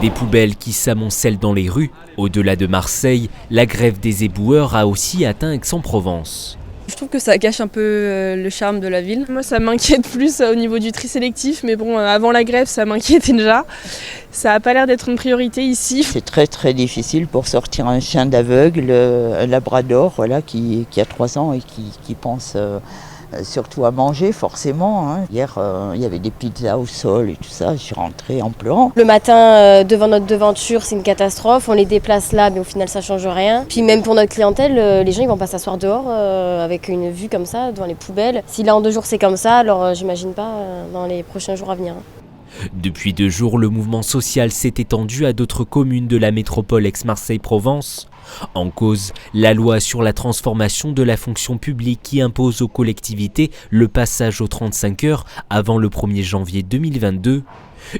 Des poubelles qui s'amoncellent dans les rues. Au-delà de Marseille, la grève des éboueurs a aussi atteint Aix-en-Provence. Je trouve que ça gâche un peu le charme de la ville. Moi, ça m'inquiète plus au niveau du tri sélectif, mais bon, avant la grève, ça m'inquiétait déjà. Ça n'a pas l'air d'être une priorité ici. C'est très très difficile pour sortir un chien d'aveugle, un labrador voilà, qui a 3 ans et qui pense surtout à manger forcément. Hein. Hier, il y avait des pizzas au sol et tout ça, je suis rentrée en pleurant. Le matin, devant notre devanture, c'est une catastrophe. On les déplace là, mais au final, ça ne change rien. Puis même pour notre clientèle, les gens ils vont pas s'asseoir dehors avec une vue comme ça, devant les poubelles. Si là, en 2 jours, c'est comme ça, alors j'imagine pas dans les prochains jours à venir. Depuis 2 jours, le mouvement social s'est étendu à d'autres communes de la métropole Aix-Marseille-Provence. En cause, la loi sur la transformation de la fonction publique qui impose aux collectivités le passage aux 35 heures avant le 1er janvier 2022.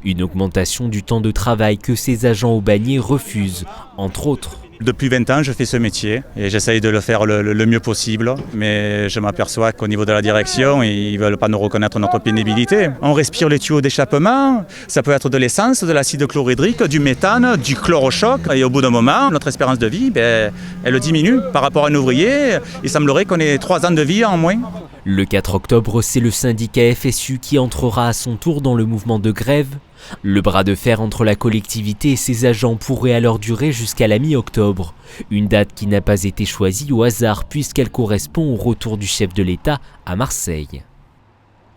Une augmentation du temps de travail que ces agents au Bagné refusent, entre autres. Depuis 20 ans, je fais ce métier et j'essaye de le faire le mieux possible. Mais je m'aperçois qu'au niveau de la direction, ils ne veulent pas nous reconnaître notre pénibilité. On respire les tuyaux d'échappement, ça peut être de l'essence, de l'acide chlorhydrique, du méthane, du chlorochoc. Et au bout d'un moment, notre espérance de vie, elle diminue par rapport à un ouvrier. Il semblerait qu'on ait 3 ans de vie en moins. Le 4 octobre, c'est le syndicat FSU qui entrera à son tour dans le mouvement de grève. Le bras de fer entre la collectivité et ses agents pourrait alors durer jusqu'à la mi-octobre. Une date qui n'a pas été choisie au hasard puisqu'elle correspond au retour du chef de l'État à Marseille.